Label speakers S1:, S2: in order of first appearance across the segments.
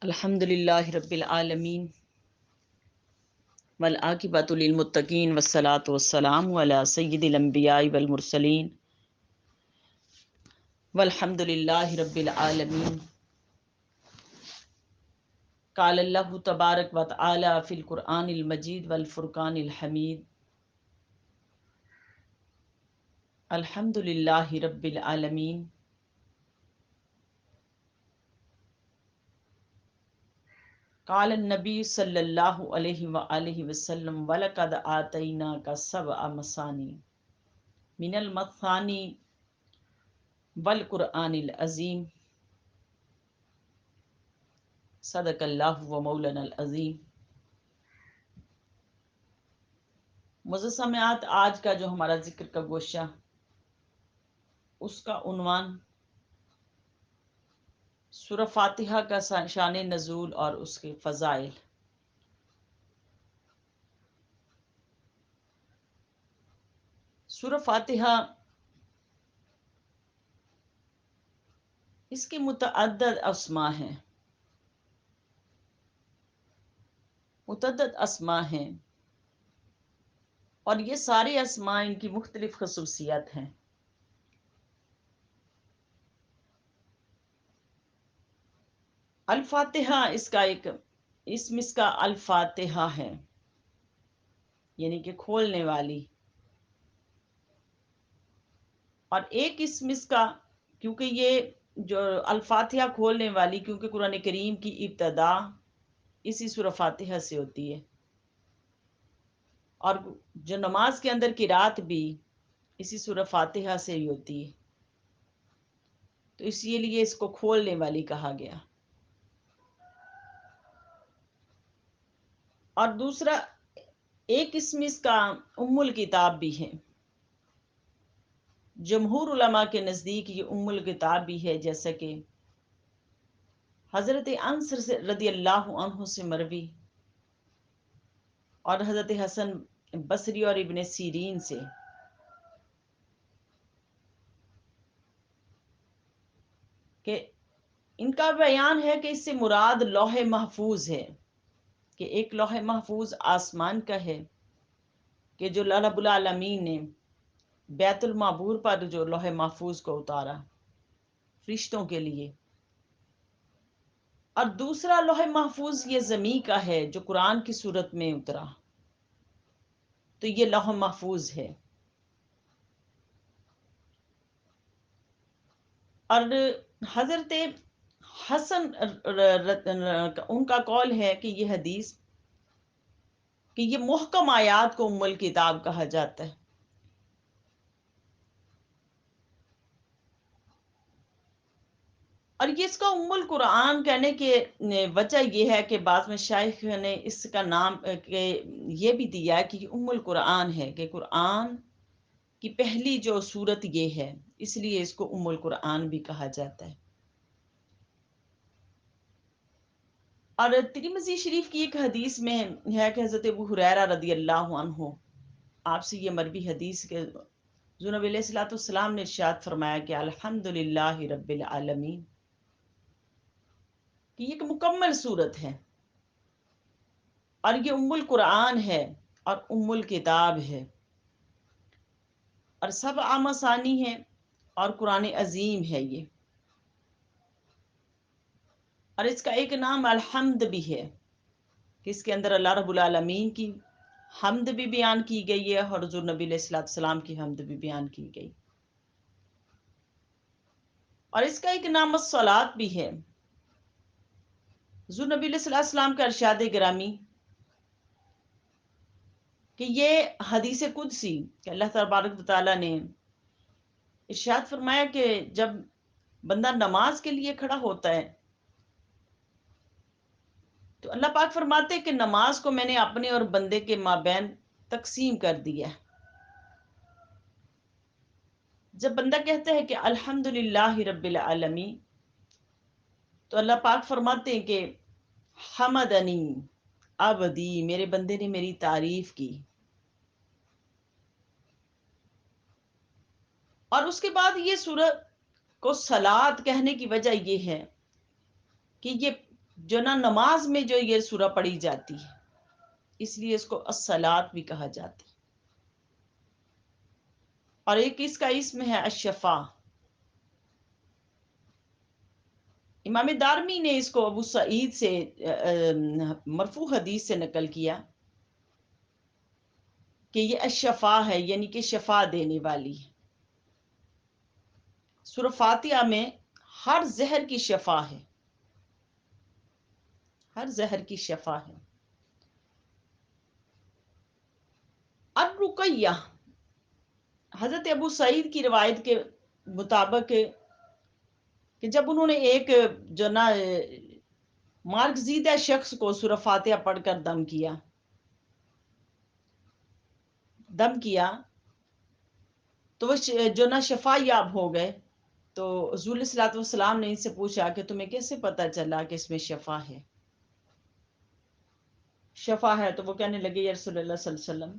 S1: الحمد للہ رب العالمین والعاقبۃ للمتقین والصلاۃ والسلام علی سید الانبیاء والمرسلین والحمد للہ رب العالمین۔ قال اللہ تبارک و تعالی فی القرآن المجید والفرقان الحمید۔ الحمد للہ رب العالمین۔ قال النبی صلی اللہ علیہ وآلہ وسلم وَلَقَدْ آتَيْنَاكَ سَبْعَ مَثَانِي من المثانی والقرآن العظیم۔ صدق اللہ و مولانا العظیم۔ معزز سامعات، آج کا جو ہمارا ذکر کا گوشہ، اس کا عنوان سورہ فاتحہ کا شان نزول اور اس کے فضائل۔ سورہ فاتحہ اس کے متعدد اسماء ہیں، اور یہ سارے اسماء ان کی مختلف خصوصیات ہیں۔ الفاتحہ اس کا ایک اسم، اس کا الفاتحہ ہے، یعنی کہ کھولنے والی، اور ایک اسم اس کا، کیونکہ یہ جو الفاتحہ کھولنے والی، کیونکہ قرآن کریم کی ابتدا اسی سورہ فاتحہ سے ہوتی ہے، اور جو نماز کے اندر قرات بھی اسی سورہ فاتحہ سے ہی ہوتی ہے، تو اسی لیے اس کو کھولنے والی کہا گیا۔ اور دوسرا ایک اسم اس کا ام الکتاب بھی ہے۔ جمہور علماء کے نزدیک یہ ام الکتاب بھی ہے، جیسا کہ حضرت انس رضی اللہ عنہ سے مروی اور حضرت حسن بصری اور ابن سیرین سے کہ ان کا بیان ہے کہ اس سے مراد لوح محفوظ ہے، کہ ایک لوح محفوظ آسمان کا ہے، کہ جو اللہ رب العالمین نے بیت المعمور پر جو لوح محفوظ کو اتارا فرشتوں کے لیے، اور دوسرا لوح محفوظ یہ زمین کا ہے جو قرآن کی صورت میں اترا، تو یہ لوح محفوظ ہے۔ اور حضرت حسن ان کا قول ہے کہ یہ حدیث، کہ یہ محکم آیات کو ام الکتاب کہا جاتا ہے۔ اور یہ اس کا ام القرآن کہنے کی وجہ یہ ہے کہ بعض مشائخ نے اس کا نام یہ بھی دیا کہ یہ ام القرآن ہے، کہ قرآن کی پہلی جو سورت یہ ہے، اس لیے اس کو ام القرآن بھی کہا جاتا ہے۔ اور ترمذی شریف کی ایک حدیث میں ہے کہ حضرت ابو ہریرہ رضی اللہ عنہ، آپ سے یہ مروی حدیث کے حضور نبی علیہ الصلوۃ والسلام نے ارشاد فرمایا کہ الحمدللہ رب العالمین، کہ یہ ایک مکمل صورت ہے، اور یہ ام القرآن ہے اور ام الکتاب ہے، اور سبع مثانی ہے، اور قرآن عظیم ہے یہ۔ اور اس کا ایک نام الحمد بھی ہے، کہ اس کے اندر اللہ رب العالمین کی حمد بھی بیان کی گئی ہے، اور حضور نبی علیہ السلام کی حمد بھی بیان کی گئی۔ اور اس کا ایک نام الصلاۃ بھی ہے۔ حضور نبی علیہ السلام کا ارشاد گرامی کہ یہ حدیث قدسی، کہ اللہ تبارک و تعالیٰ نے ارشاد فرمایا کہ جب بندہ نماز کے لیے کھڑا ہوتا ہے تو اللہ پاک فرماتے ہیں کہ نماز کو میں نے اپنے اور بندے کے مابین تقسیم کر دیا ہے۔ جب بندہ کہتا ہے کہ الحمدللہ رب العالمین، تو اللہ پاک فرماتے ہیں کہ حمدنی عبدی، میرے بندے نے میری تعریف کی۔ اور اس کے بعد یہ سورت کو صلاۃ کہنے کی وجہ یہ ہے کہ یہ جو نا نماز میں جو یہ سورہ پڑھی جاتی ہے، اس لیے اس کو الصلاۃ بھی کہا جاتا ہے۔ اور ایک اس کا اسم ہے الشفا۔ امام دارمی نے اس کو ابو سعید سے مرفوع حدیث سے نقل کیا کہ یہ الشفا ہے، یعنی کہ شفا دینے والی ہے۔ سورہ فاتحہ میں ہر زہر کی شفا ہے، ہر زہر کی شفا ہے۔ الرقیہ، حضرت ابو سعید کی روایت کے مطابق کہ جب انہوں نے ایک جو نا مارگزیدہ شخص کو سورہ فاتحہ پڑھ کر دم کیا تو وہ جو نا شفا یاب ہو گئے۔ تو حضور صلی اللہ علیہ وسلم نے ان سے پوچھا کہ تمہیں کیسے پتا چلا کہ اس میں شفا ہے؟ شفا ہے تو وہ کہنے لگے یا رسول اللہ صلی اللہ علیہ وسلم،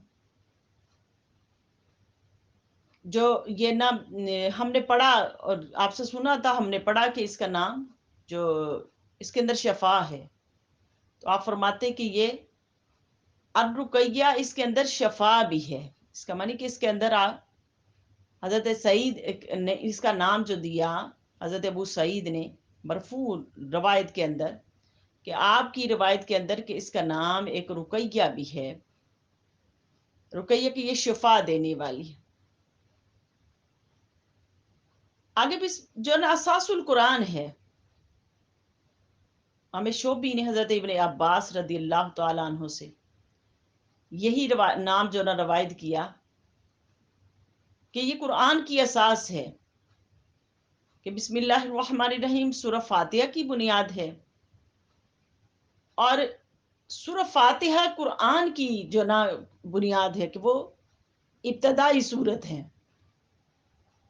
S1: جو یہ نا ہم نے پڑھا اور آپ سے سنا تھا، ہم نے پڑھا کہ اس کا نام جو اس کے اندر شفا ہے، تو آپ فرماتے کہ یہ الرقیہ، اس کے اندر شفا بھی ہے۔ اس کا معنی کہ اس کے اندر حضرت سعید نے اس کا نام جو دیا، حضرت ابو سعید نے مرفوع روایت کے اندر، کہ آپ کی روایت کے اندر کہ اس کا نام ایک رقیہ بھی ہے، رقیہ کی یہ شفا دینے والی ہے۔ آگے بھی جو نا اساس القرآن ہے، ہمیں شعبی نے حضرت ابن عباس رضی اللہ تعالیٰ عنہ سے یہی نام جو نا روایت کیا کہ یہ قرآن کی اساس ہے، کہ بسم اللہ الرحمن الرحیم سورہ فاتحہ کی بنیاد ہے، اور سورہ فاتحہ قرآن کی جو نا بنیاد ہے کہ وہ ابتدائی صورت ہے،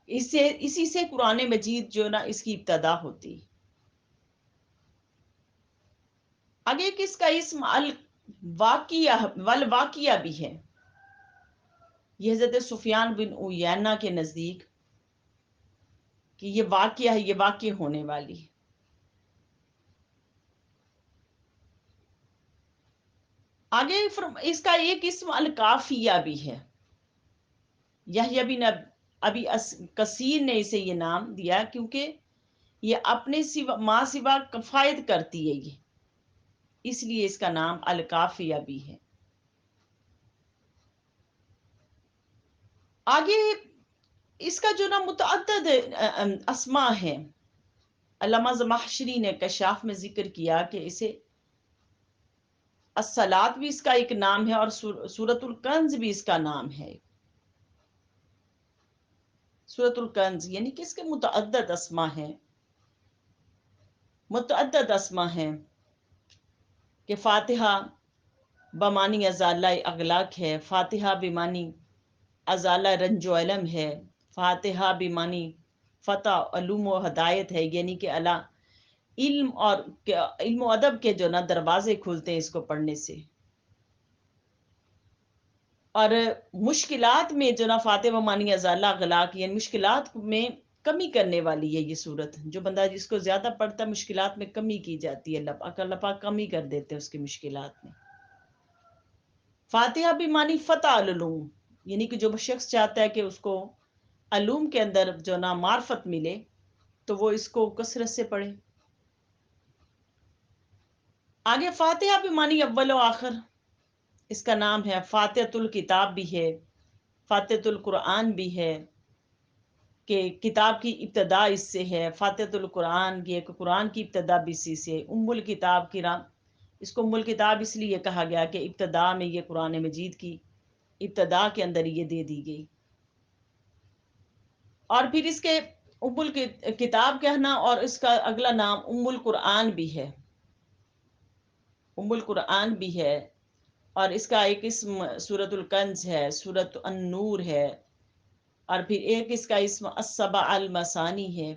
S1: اسی سے قرآن مجید جو نا اس کی ابتدا ہوتی۔ آگے کس کا اسم الواقیہ والواقیہ بھی ہے، یہ حضرت سفیان بن عیینہ کے نزدیک کہ یہ واقعہ ہے، یہ واقع ہونے والی ہے۔ آگے اس کا ایک اسم الکافیہ بھی ہے، یحییٰ بن ابی کثیر نے اسے یہ نام دیا کیونکہ یہ اپنے ماں سوا کفایت کرتی ہے، یہ اس لیے اس کا نام الکافیہ بھی ہے۔ آگے اس کا جو نا متعدد اسماء ہے، علامہ زمخشری نے کشاف میں ذکر کیا کہ اسے الصلاۃ بھی اس کا ایک نام ہے، اور سورۃ الکنز بھی اس کا نام ہے۔ سورۃ الکنز یعنی کہ اس کے متعدد اسماء ہیں، متعدد اسماء ہیں، کہ فاتحہ بمانی ازالہ اغلاق ہے، فاتحہ بمانی ازالہ رنج و علم ہے، فاتحہ بمانی فتح علوم و ہدایت ہے، یعنی کہ اللہ علم اور علم و ادب کے جو نا دروازے کھلتے ہیں اس کو پڑھنے سے، اور مشکلات میں جو نا فاتح و مانی ازالہ اغلاق، یعنی مشکلات میں کمی کرنے والی ہے یہ صورت، جو بندہ جس کو زیادہ پڑھتا ہے مشکلات میں کمی کی جاتی ہے، اللہ پاک کمی کر دیتے ہیں اس کی مشکلات میں۔ فاتحہ بھی مانی فتح العلوم، یعنی کہ جو شخص چاہتا ہے کہ اس کو علوم کے اندر جو نا معرفت ملے تو وہ اس کو کثرت سے پڑھے۔ آگے فاتحہ بھی مانی اول و آخر، اس کا نام ہے، فاتحۃ الکتاب بھی ہے، فاتحۃ القرآن بھی ہے، کہ کتاب کی ابتدا اس سے ہے، فاتحۃ القرآن یہ کہ قرآن کی ابتدا بھی اسی سے، ام الکتاب کی رام، اس کو ام الکتاب اس لیے کہا گیا کہ ابتدا میں یہ قرآن مجید کی ابتدا کے اندر یہ دے دی گئی۔ اور پھر اس کے ام الکتاب کہنا، اور اس کا اگلا نام ام القرآن بھی ہے، ام القرآن بھی ہے، اور اس کا ایک اسم سورۃ الکنز ہے، سورۃ النور ہے، اور پھر ایک اس کا اسم السبع المثانی ہے،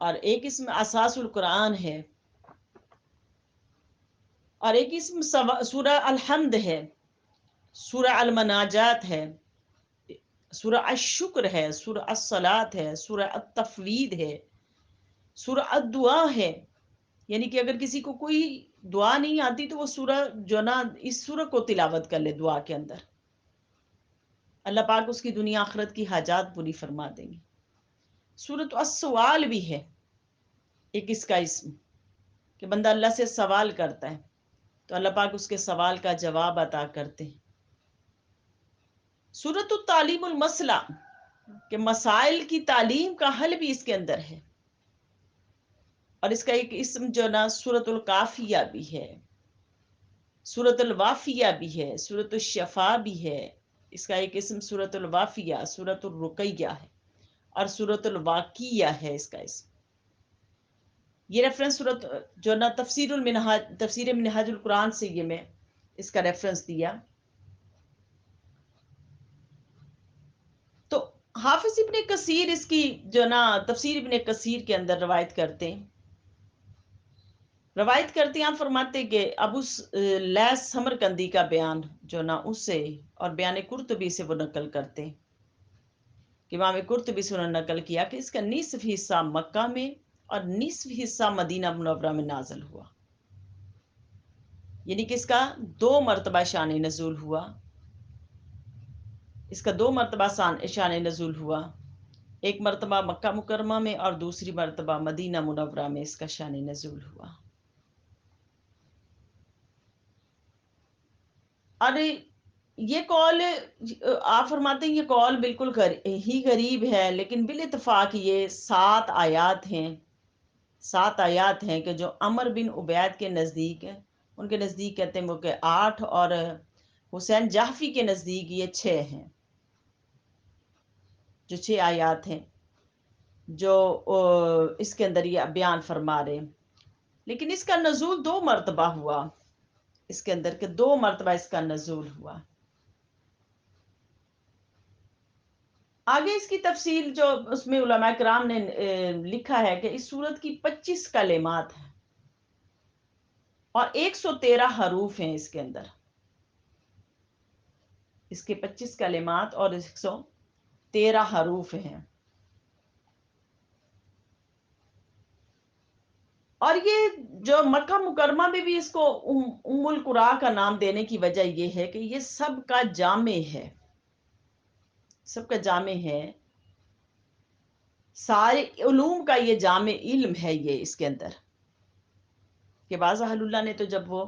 S1: اور ایک اسم اساس القرآن ہے، اور ایک اسم سورہ الحمد ہے، سورہ المناجات ہے، سورہ الشکر ہے، سورہ الصلاۃ ہے، سورہ التفوید ہے، سورہ الدعا ہے، یعنی کہ اگر کسی کو کوئی دعا نہیں آتی تو وہ سورہ جو نا اس سورہ کو تلاوت کر لے دعا کے اندر، اللہ پاک اس کی دنیا آخرت کی حاجات پوری فرما دیں گے۔ سورۃ السوال بھی ہے ایک اس کا اسم، کہ بندہ اللہ سے سوال کرتا ہے تو اللہ پاک اس کے سوال کا جواب عطا کرتے ہیں۔ سورۃ التعلیم المسئلہ، کہ مسائل کی تعلیم کا حل بھی اس کے اندر ہے، اور اس کا ایک اسم جو نا سورۃ الکافیہ بھی ہے، سورۃ الوافیہ بھی ہے، سورۃ الشفا بھی ہے، اس کا ایک اسم سورۃ الوافیہ، سورۃ الرقیہ ہے، اور سورۃ الواقیہ ہے اس کا اسم۔ یہ ریفرنس سورۃ جو نا تفسیر منہاج القرآن سے یہ میں اس کا ریفرنس دیا۔ تو حافظ ابن کثیر اس کی جو نا تفسیر ابن کثیر کے اندر روایت کرتے ہیں، آپ فرماتے کہ ابو لیث سمرقندی کا بیان جو نا اس سے اور بیان قرطبی سے وہ نقل کرتے ہیں کہ امام قرطبی سے انہوں نے نقل کیا کہ اس کا نصف حصہ مکہ میں اور نصف حصہ مدینہ منورہ میں نازل ہوا، یعنی کہ اس کا 2 مرتبہ شان نزول ہوا، اس کا 2 مرتبہ شان نزول ہوا، ایک مرتبہ مکہ مکرمہ میں اور دوسری مرتبہ مدینہ منورہ میں اس کا شان نزول ہوا۔ اور یہ قول آپ فرماتے ہیں یہ قول بالکل ہی غریب ہے، لیکن بالاتفاق یہ 7 آیات ہیں، 7 آیات ہیں کہ جو عمر بن عبید کے نزدیک ہیں، ان کے نزدیک کہتے ہیں وہ کہ 8، اور حسین جحفی کے نزدیک یہ 6 ہیں، جو 6 آیات ہیں جو اس کے اندر یہ بیان فرما رہے ہیں۔ لیکن اس کا نزول 2 مرتبہ ہوا، اس کے اندر کہ 2 مرتبہ اس کا نزول ہوا۔ آگے اس کی تفصیل جو اس میں علماء کرام نے لکھا ہے کہ اس سورت کی 25 کلمات ہیں اور 113 حروف ہیں اس کے اندر، اس کے 25 کلمات اور 113 حروف ہیں۔ اور یہ جو مکہ مکرمہ میں بھی اس کو ام القرآ کا نام دینے کی وجہ یہ ہے کہ یہ سب کا جامع ہے، سب کا جامع ہے، سارے علوم کا یہ جامع علم ہے یہ اس کے اندر، کہ بعض اہل اللہ نے تو جب وہ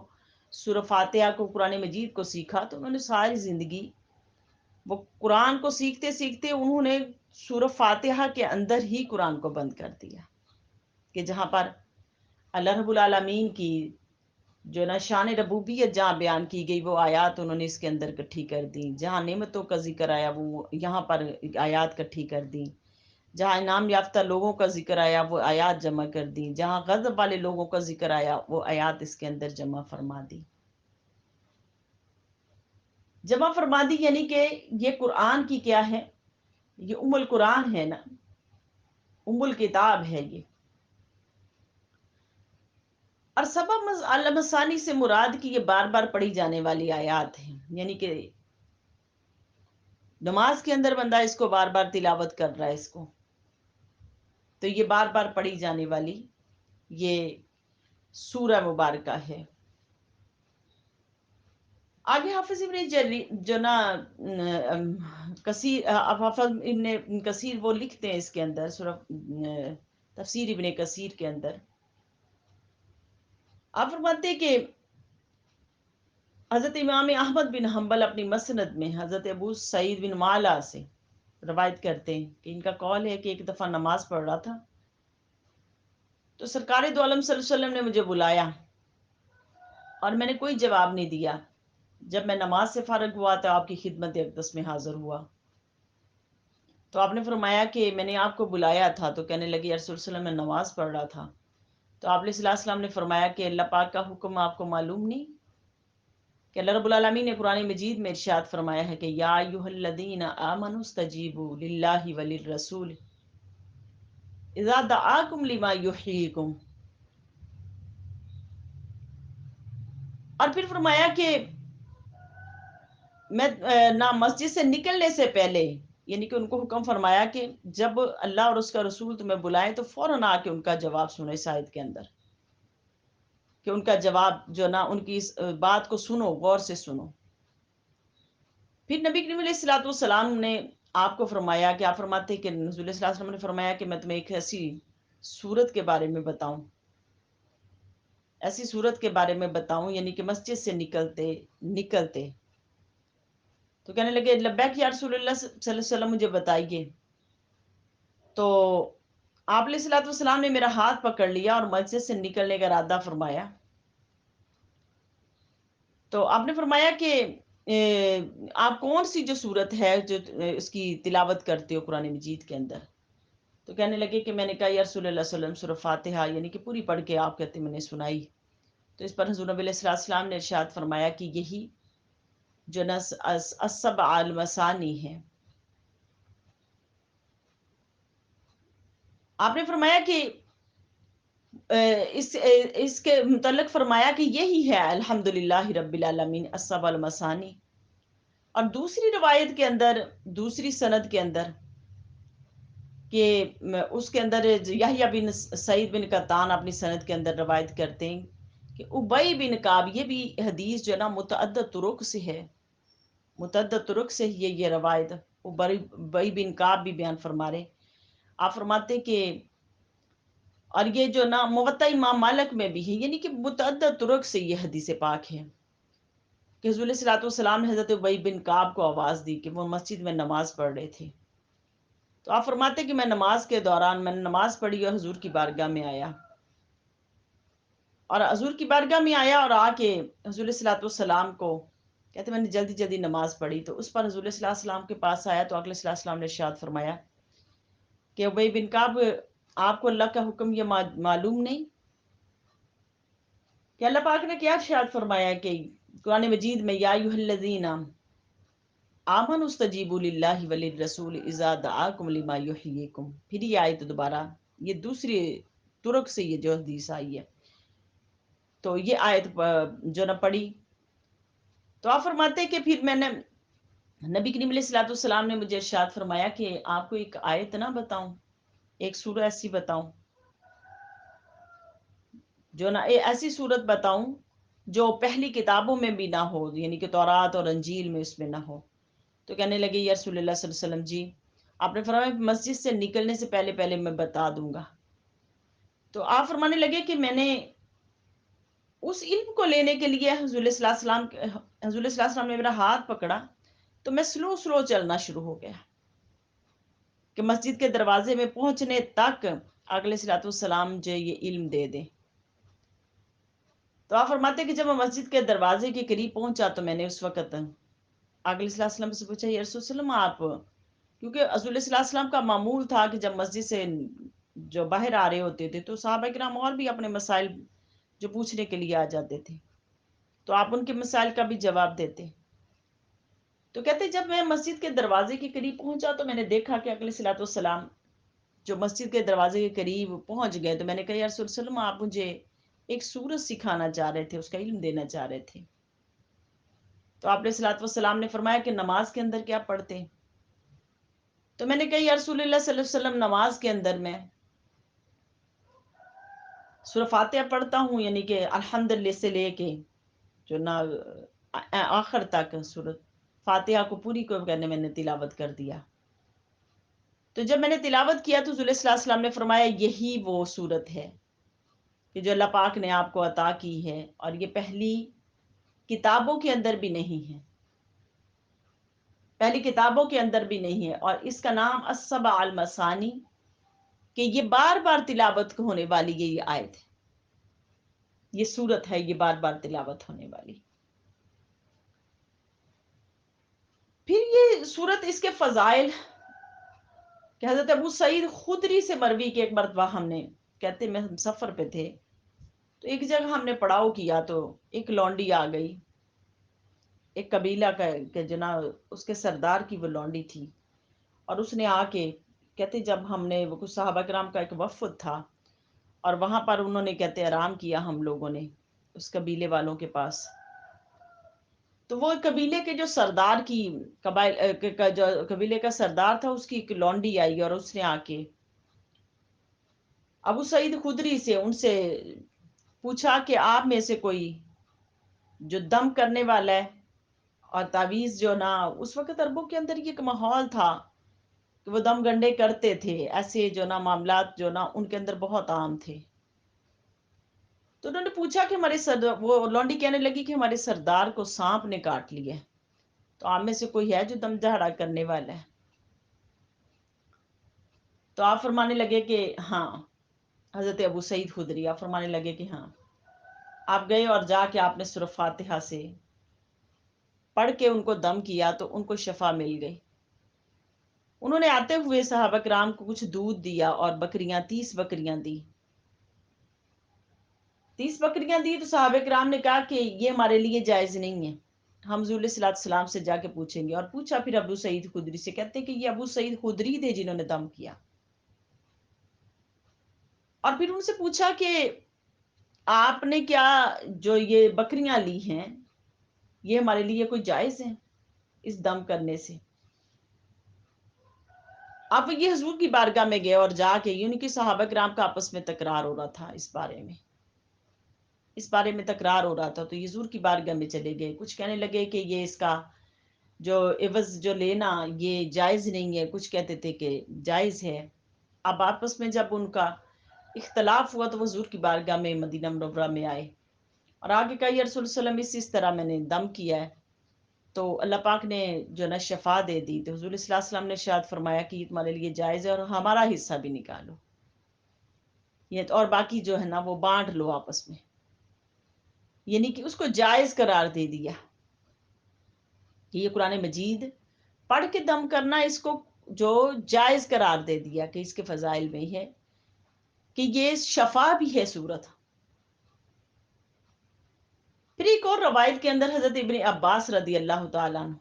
S1: سورہ فاتحہ کو قرآن مجید کو سیکھا تو انہوں نے ساری زندگی وہ قرآن کو سیکھتے سیکھتے انہوں نے سورہ فاتحہ کے اندر ہی قرآن کو بند کر دیا، کہ جہاں پر اللہ رب العالمین کی جو نا شان ربوبیت جہاں بیان کی گئی وہ آیات انہوں نے اس کے اندر کٹھی کر دی، جہاں نعمتوں کا ذکر آیا وہ یہاں پر آیات کٹھی کر دی، جہاں انعام یافتہ لوگوں کا ذکر آیا وہ آیات جمع کر دی، جہاں غضب والے لوگوں کا ذکر آیا وہ آیات اس کے اندر جمع فرما دی۔ جمع فرما دی یعنی کہ یہ قرآن کی کیا ہے، یہ ام القرآن ہے نا، ام الکتاب ہے یہ۔ اور سبب المثانی سے مراد کی یہ بار بار پڑھی جانے والی آیات ہیں، یعنی کہ نماز کے اندر بندہ اس کو بار بار تلاوت کر رہا ہے اس کو، تو یہ بار بار پڑھی جانے والی یہ سورہ مبارکہ ہے۔ آگے حافظ ابن جو نا حافظ ابن کثیر وہ لکھتے ہیں اس کے اندر سورہ تفسیر ابن کثیر کے اندر آپ فرماتے ہیں کہ حضرت امام احمد بن حنبل اپنی مسند میں حضرت ابو سعید بن معلا سے روایت کرتے ہیں کہ ان کا قول ہے کہ ایک دفعہ نماز پڑھ رہا تھا تو سرکار دو عالم صلی اللہ علیہ وسلم نے مجھے بلایا اور میں نے کوئی جواب نہیں دیا۔ جب میں نماز سے فارغ ہوا تو آپ کی خدمت اقدس میں حاضر ہوا تو آپ نے فرمایا کہ میں نے آپ کو بلایا تھا، تو کہنے لگی رسول صلی اللہ علیہ وسلم میں نماز پڑھ رہا تھا، تو آپ علیہ السلام نے فرمایا کہ اللہ پاک کا حکم آپ کو معلوم نہیں کہ اللہ رب العالمین نے قرآن مجید میں ارشاد فرمایا ہے کہ یا ایھا الذین آمنوا استجیبوا للہ وللرسول اذا دعاکم لما یحییکم، اور پھر فرمایا کہ میں نہ مسجد سے نکلنے سے پہلے، یعنی کہ ان کو حکم فرمایا کہ جب اللہ اور اس کا رسول تمہیں بلائے تو فوراً آ کے ان کا جواب سنو اس آیت کے اندر۔ کہ ان کا جواب جو نا ان کی اس بات کو سنو، غور سے سنو۔ پھر نبی کریم علیہ الصلوۃ والسلام نے آپ کو فرمایا کہ آپ فرماتے ہیں کہ رسول اللہ صلی اللہ علیہ وسلم نے فرمایا کہ میں تمہیں ایک ایسی صورت کے بارے میں بتاؤں، ایسی صورت کے بارے میں بتاؤں، یعنی کہ مسجد سے نکلتے نکلتے تو کہنے لگے لبیک یا رسول اللہ صلی اللہ علیہ وسلم، مجھے بتائیے۔ تو آپ علیہ الصلوۃ والسلام نے میرا ہاتھ پکڑ لیا اور مسجد سے نکلنے کا ارادہ فرمایا۔ تو آپ نے فرمایا کہ آپ کون سی جو صورت ہے جو اس کی تلاوت کرتے ہو قرآن مجید کے اندر؟ تو کہنے لگے کہ میں نے کہا یا رسول اللہ صلی اللہ علیہ وسلم سورہ فاتحہ، یعنی کہ پوری پڑھ کے آپ کہتے میں نے سنائی۔ تو اس پر حضور نبی علیہ الصلوۃ والسلام نے ارشاد فرمایا کہ یہی جو نس السبع المثانی ہے۔ آپ نے فرمایا کہ اس کے متعلق فرمایا کہ یہی ہے الحمدللہ رب العالمین السبع المثانی۔ اور دوسری روایت کے اندر، دوسری سند کے اندر کہ اس کے اندر یحییٰ بن سعید بن قطان اپنی سند کے اندر روایت کرتے ہیں کہ ابی بن کعب، یہ بھی حدیث جو ہے نا متعدد طرق سے ہے، متعدد طرق سے یہ روایت ابی بن کعب بھی بیان فرما رہے۔ آپ فرماتے کہ اور یہ جو نا موطا امام مالک میں بھی ہے، یعنی کہ متعدد طرق سے یہ حدیث پاک ہے کہ حضور صلی اللہ علیہ وسلم نے حضرت ابی بن کعب کو آواز دی کہ وہ مسجد میں نماز پڑھ رہے تھے۔ تو آپ فرماتے کہ میں نماز کے دوران میں نے نماز پڑھی اور حضور کی بارگاہ میں آیا، اور حضور کی بارگاہ میں آیا اور آ کے حضور صلی اللہ علیہ وسلم کو کہتے میں نے جلدی جلدی نماز پڑھی۔ تو اس پر حضور صلی اللہ علیہ وسلم کے پاس آیا تو آقا صلی اللہ علیہ وسلم نے ارشاد فرمایا کہ ابی بن کعب، آپ کو اللہ کا حکم یہ معلوم نہیں کہ اللہ پاک نے کیا ارشاد فرمایا کہ قرآن مجید میں یا ایھا الذین آمنوا استجیبوا للہ وللرسول اذا دعاکم لما یحییکم۔ پھر یہ آیت دوبارہ، یہ دوسری طرق سے یہ جو حدیث آئی ہے، تو یہ آیت جو نہ پڑھی تو آپ فرماتے کہ پھر میں نے نبی کریم علیہ الصلوۃ والسلام نے مجھے ارشاد فرمایا کہ آپ کو ایک آیت نہ بتاؤں، ایک سورہ ایسی بتاؤں جو نہ ایسی صورت بتاؤں جو پہلی کتابوں میں بھی نہ ہو، یعنی کہ تورات اور انجیل میں اس میں نہ ہو۔ تو کہنے لگے یا رسول اللہ صلی اللہ علیہ وسلم جی، آپ نے فرمایا مسجد سے نکلنے سے پہلے پہلے میں بتا دوں گا۔ تو آپ فرمانے لگے کہ میں نے اس علم کو لینے کے لیے حضور صلی اللہ علیہ وسلم نے میرا ہاتھ پکڑا تو میں سلو سلو چلنا شروع ہو گیا کہ مسجد کے دروازے میں پہنچنے تک اگلے صلوات والسلام جو یہ علم دے دیں۔ تو آپ فرماتے کہ جب میں مسجد کے دروازے کے قریب پہنچا تو میں نے اس وقت اگلے صلی اللہ علیہ وسلم سے پوچھا یا رسول اللہ آپ، کیونکہ رسول اللہ صلی اللہ علیہ وسلم کا معمول تھا کہ جب مسجد سے جو باہر آ رہے ہوتے تھے تو صحابہ کرام اور بھی اپنے مسائل جو پوچھنے کے لیے آ جاتے تھے، تو آپ ان کے مسائل کا بھی جواب دیتے۔ تو کہتے جب میں مسجد کے دروازے کے قریب پہنچا تو میں نے دیکھا کہ اگلے صلوات والسلام جو مسجد کے دروازے کے قریب پہنچ گئے، تو میں نے کہا یا رسول اللہ آپ مجھے ایک سورت سکھانا چاہ رہے تھے، اس کا علم دینا چاہ رہے تھے۔ تو آپ علیہ الصلوۃ والسلام نے فرمایا کہ نماز کے اندر کیا پڑھتے ہیں؟ تو میں نے کہا یا رسول اللہ صلی اللہ علیہ وسلم نماز کے اندر میں سورہ فاتحہ پڑھتا ہوں، یعنی کہ الحمدللہ سے لے کے جو نا آخر تک سورہ فاتحہ کو پوری کو کرنے میں نے تلاوت کر دیا۔ تو جب میں نے تلاوت کیا تو رسول اللہ صلی اللہ علیہ وسلم نے فرمایا یہی وہ صورت ہے کہ جو اللہ پاک نے آپ کو عطا کی ہے، اور یہ پہلی کتابوں کے اندر بھی نہیں ہے، پہلی کتابوں کے اندر بھی نہیں ہے، اور اس کا نام السبع المثانی، کہ یہ بار بار تلاوت ہونے والی یہ آیت ہے، یہ صورت ہے، یہ بار بار تلاوت ہونے والی۔ پھر یہ صورت، اس کے فضائل کہ حضرت ابو سعید خدری سے مروی کے ایک مرتبہ ہم نے کہتے میں ہم سفر پہ تھے تو ایک جگہ ہم نے پڑاؤ کیا تو ایک لونڈی آ گئی، ایک قبیلہ کا کہ جنا اس کے سردار کی وہ لونڈی تھی، اور اس نے آ کے کہتے جب ہم نے وہ کچھ صحابہ کرام کا ایک وفد تھا اور وہاں پر انہوں نے کہتے آرام کیا ہم لوگوں نے اس قبیلے والوں کے پاس، تو وہ قبیلے کے جو سردار کی جو قبیلے کا سردار تھا اس کی ایک لونڈی آئی اور اس نے آ کے ابو سعید خدری سے ان سے پوچھا کہ آپ میں سے کوئی جو دم کرنے والا ہے اور تعویذ جو نا، اس وقت عربوں کے اندر یہ ایک ماحول تھا کہ وہ دم گنڈے کرتے تھے، ایسے جو نا معاملات جو نا ان کے اندر بہت عام تھے. تو انہوں نے پوچھا کہ وہ لونڈی کہنے لگی کہ ہمارے سردار کو سانپ نے کاٹ لیا ہے، تو آپ میں سے کوئی ہے جو دم دہڑا کرنے والا ہے؟ تو آپ فرمانے لگے کہ ہاں. حضرت ابو سعید خدری آپ فرمانے لگے کہ ہاں. آپ گئے اور جا کے آپ نے سورہ فاتحہ سے پڑھ کے ان کو دم کیا تو ان کو شفا مل گئی. انہوں نے آتے ہوئے صحابہ کرام کو کچھ دودھ دیا اور بکریاں 30 بکریاں دی. 30 بکریاں دی تو صحابہ کرام نے کہا کہ یہ ہمارے لیے جائز نہیں ہے، ہم حضور علیہ الصلوۃ والسلام سے جا کے پوچھیں گے. اور پوچھا پھر ابو سعید خدری سے، کہتے کہ یہ ابو سعید خدری تھے جنہوں نے دم کیا. اور پھر ان سے پوچھا کہ آپ نے کیا جو یہ بکریاں لی ہیں یہ ہمارے لیے کوئی جائز ہے اس دم کرنے سے؟ آپ یہ حضور کی بارگاہ میں گئے اور جا کے یوں کہ صحابہ کرام کا آپس میں تکرار ہو رہا تھا اس بارے میں تکرار ہو رہا تھا. تو یہ حضور کی بارگاہ میں چلے گئے. کچھ کہنے لگے کہ یہ اس کا جو عوض جو لینا یہ جائز نہیں ہے، کچھ کہتے تھے کہ جائز ہے. اب آپس میں جب ان کا اختلاف ہوا تو وہ حضور کی بارگاہ میں مدینہ منورہ میں آئے اور آگے کہا یا رسول اللہ علیہ وسلم اس طرح میں نے دم کیا ہے تو اللہ پاک نے جو نا شفا دے دی. تو حضور صلی اللہ علیہ وسلم نے شاید فرمایا کہ یہ تمہارے لیے جائز ہے اور ہمارا حصہ بھی نکالو، یہ اور باقی جو ہے نا وہ بانٹ لو آپس میں. یعنی کہ اس کو جائز قرار دے دیا کہ یہ قرآن مجید پڑھ کے دم کرنا اس کو جو جائز قرار دے دیا کہ اس کے فضائل میں ہے کہ یہ شفا بھی ہے صورت. پھر ایک اور روایت کے اندر حضرت ابن عباس رضی اللہ تعالیٰ عنہ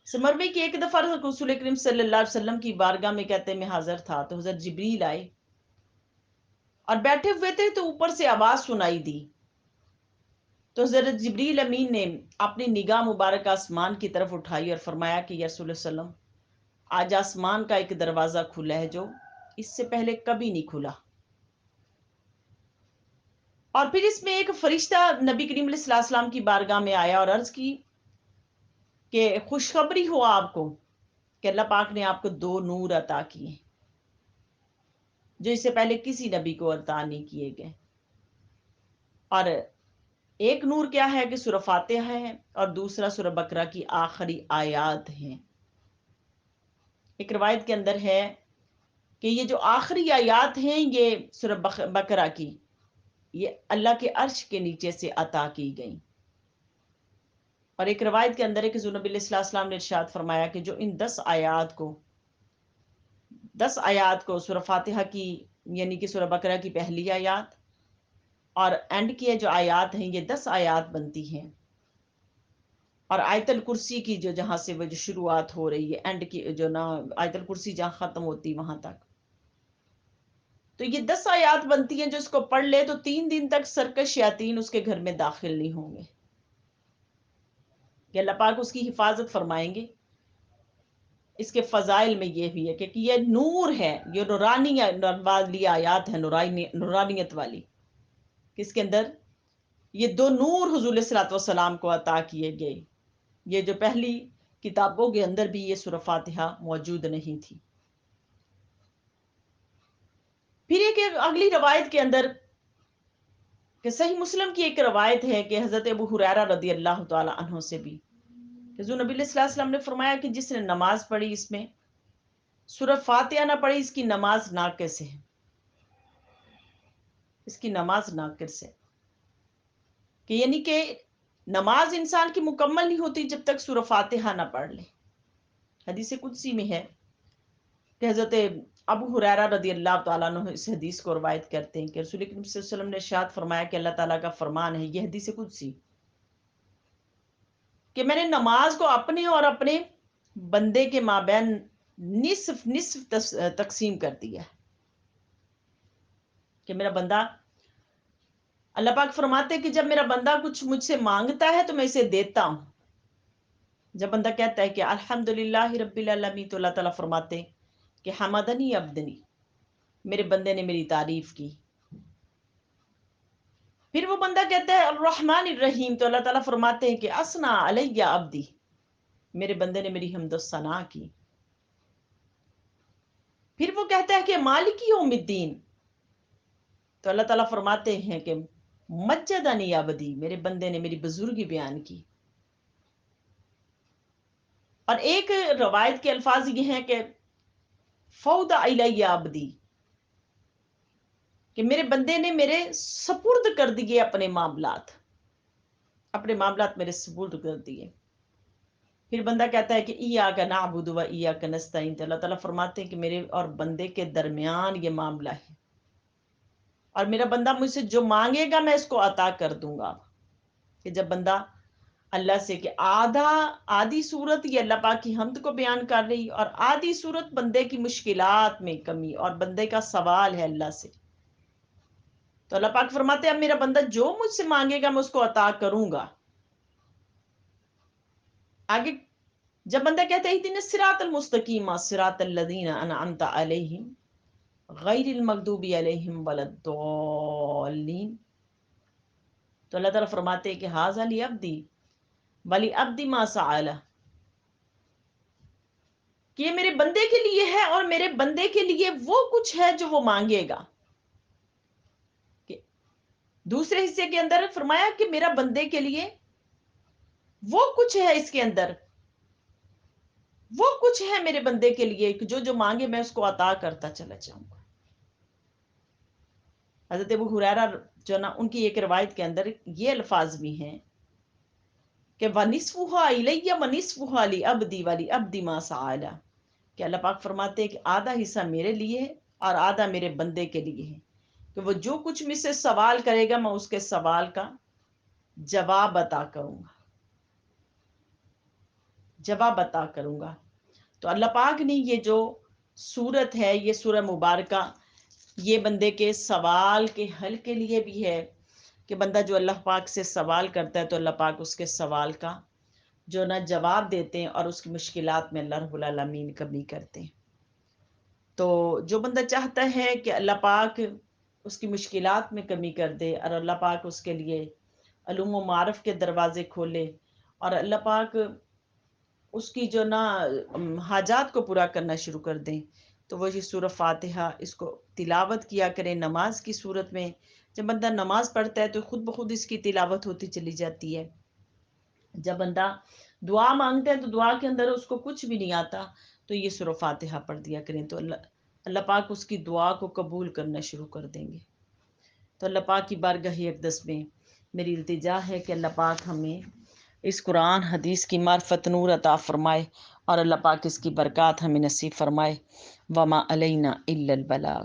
S1: سے مروی کہ ایک دفعہ رسول کریم صلی اللہ علیہ وسلم کی بارگاہ میں کہتے میں حاضر تھا تو حضرت جبریل آئے اور بیٹھے ہوئے تھے تو اوپر سے آواز سنائی دی. تو حضرت جبریل امین نے اپنی نگاہ مبارک آسمان کی طرف اٹھائی اور فرمایا کہ یا رسول اللہ علیہ وسلم آج آسمان کا ایک دروازہ کھلا ہے جو اس سے پہلے کبھی نہیں کھلا. اور پھر اس میں ایک فرشتہ نبی کریم علیہ الصلوۃ والسلام کی بارگاہ میں آیا اور عرض کی کہ خوشخبری ہو آپ کو کہ اللہ پاک نے آپ کو 2 نور عطا کیے جو اس سے پہلے کسی نبی کو عطا نہیں کیے گئے. اور ایک نور کیا ہے کہ سورہ فاتحہ ہے اور دوسرا سورہ بقرہ کی آخری آیات ہیں. ایک روایت کے اندر ہے کہ یہ جو آخری آیات ہیں یہ سورہ بقرہ کی یہ اللہ کے عرش کے نیچے سے عطا کی گئیں. اور ایک روایت کے اندر ہے کہ حضور نبی علیہ الصلوۃ والسلام نے ارشاد فرمایا کہ جو ان 10 آیات کو سورہ فاتحہ کی یعنی کہ سورہ بقرہ کی پہلی آیات اور اینڈ کی جو آیات ہیں یہ 10 آیات بنتی ہیں. اور آیت الکرسی کی جو جہاں سے وہ جو شروعات ہو رہی ہے اینڈ کی جو نا آیت الکرسی جہاں ختم ہوتی وہاں تک تو یہ 10 آیات بنتی ہیں جو اس کو پڑھ لے تو 3 دن تک سرکش شیاطین اس کے گھر میں داخل نہیں ہوں گے کہ اللہ پاک اس کی حفاظت فرمائیں گے. اس کے فضائل میں یہ بھی ہے کہ یہ نور ہے، یہ نورانی والی آیات ہے، نورانیت والی، کس کے اندر یہ 2 نور حضور صلی اللہ علیہ وسلم کو عطا کیے گئے. یہ جو پہلی کتابوں کے اندر بھی یہ سورہ فاتحہ موجود نہیں تھی. پھر ایک اگلی روایت کے اندر کہ صحیح مسلم کی ایک روایت ہے کہ حضرت ابو ہریرہ رضی اللہ تعالی عنہ سے بھی کہ حضور نبی صلی اللہ علیہ وسلم نے فرمایا کہ جس نے نماز پڑھی اس میں سورہ فاتحہ نہ پڑھی اس کی نماز ناقص ہے، اس کی نماز ناقص ہے. کہ یعنی کہ نماز انسان کی مکمل نہیں ہوتی جب تک سورہ فاتحہ نہ پڑھ لے. حدیث قدسی میں ہے کہ حضرت ابو ہریرہ رضی اللہ تعالیٰ عنہ اس حدیث کو روایت کرتے ہیں کہ رسول کریم صلی اللہ علیہ وسلم نے ارشاد فرمایا کہ اللہ تعالیٰ کا فرمان ہے، یہ حدیث قدسی، کہ میں نے نماز کو اپنے اور اپنے بندے کے مابین نصف نصف تقسیم کر دیا کہ میرا بندہ، اللہ پاک فرماتے کہ جب میرا بندہ کچھ مجھ سے مانگتا ہے تو میں اسے دیتا ہوں. جب بندہ کہتا ہے کہ الحمدللہ رب العالمین تو اللہ تعالیٰ فرماتے کہ حمدنی عبدنی، میرے بندے نے میری تعریف کی. پھر وہ بندہ کہتا ہے الرحمن الرحیم، تو اللہ تعالیٰ فرماتے ہیں کہ اسنا علیہ عبدی، میرے بندے نے میری حمد و ثنا کی۔ پھر وہ کہتا ہے کہ مالک یوم الدین، تو اللہ تعالیٰ فرماتے ہیں کہ مجدنی عبدی، میرے بندے نے میری بزرگی بیان کی۔ اور ایک روایت کے الفاظ یہ ہیں کہ فوض الیہ عبدی، کہ میرے بندے نے میرے سپرد کر دیے اپنے معاملات، اپنے معاملات میرے سپرد کر دیے۔ پھر بندہ کہتا ہے کہ ایاک نعبد و ایاک نستعین، تو اللہ تعالیٰ فرماتے ہیں کہ میرے اور بندے کے درمیان یہ معاملہ ہے، اور میرا بندہ مجھ سے جو مانگے گا میں اس کو عطا کر دوں گا۔ کہ جب بندہ اللہ سے، کہ آدھی صورت یہ اللہ پاک کی حمد کو بیان کر رہی، اور آدھی صورت بندے کی مشکلات میں کمی اور بندے کا سوال ہے اللہ سے۔ تو اللہ پاک فرماتے ہیں اب میرا بندہ جو مجھ سے مانگے گا میں اس کو عطا کروں گا۔ آگے جب بندہ کہتا ہے اہدنا الصراط المستقیم صراط الذین انعمت علیہم غیر المغضوب علیہم ولا الضالین، تو اللہ تعالیٰ فرماتے ہیں کہ ھذا لعبدی ولعبدی ما سأل، کہ یہ میرے بندے کے لیے ہے اور میرے بندے کے لیے وہ کچھ ہے جو وہ مانگے گا۔ کہ دوسرے حصے کے اندر فرمایا کہ میرا بندے کے لیے وہ کچھ ہے، اس کے اندر وہ کچھ ہے میرے بندے کے لیے کہ جو مانگے میں اس کو عطا کرتا چلا جاؤں گا۔ حضرت ابو ہریرہ جو نا، ان کی ایک روایت کے اندر یہ الفاظ بھی ہیں کہ وَنِصْفُهَا إِلَيَّ وَنِصْفُهَا لِعَبْدِي وَلِعَبْدِ مَا سَأَلَ، کہ اللہ پاک فرماتے ہیں کہ آدھا حصہ میرے لیے ہے اور آدھا میرے بندے کے لیے ہے، کہ وہ جو کچھ مجھ سے سوال کرے گا میں اس کے سوال کا جواب عطا کروں گا، جواب عطا کروں گا۔ تو اللہ پاک نے یہ جو سورت ہے، یہ سورہ مبارکہ، یہ بندے کے سوال کے حل کے لیے بھی ہے، کہ بندہ جو اللہ پاک سے سوال کرتا ہے تو اللہ پاک اس کے سوال کا جو نا جواب دیتے ہیں، اور اس کی مشکلات میں اللہ رب العالمین کمی کرتے ہیں۔ تو جو بندہ چاہتا ہے کہ اللہ پاک اس کی مشکلات میں کمی کر دے، اور اللہ پاک اس کے لیے علوم و معارف کے دروازے کھولے، اور اللہ پاک اس کی جو نا حاجات کو پورا کرنا شروع کر دیں، تو وہ یہ سورہ فاتحہ اس کو تلاوت کیا کریں نماز کی صورت میں۔ جب بندہ نماز پڑھتا ہے تو خود بخود اس کی تلاوت ہوتی چلی جاتی ہے۔ جب بندہ دعا مانگتا ہے تو دعا کے اندر اس کو کچھ بھی نہیں آتا تو یہ سورہ فاتحہ پڑھ دیا کریں، تو اللہ پاک اس کی دعا کو قبول کرنا شروع کر دیں گے۔ تو اللہ پاک کی بارگاہ اقدس میں میری التجا ہے کہ اللہ پاک ہمیں اس قرآن حدیث کی معرفت نور عطا فرمائے، اور اللہ پاک اس کی برکات ہمیں نصیب فرمائے۔ وما علینا الا البلاغ۔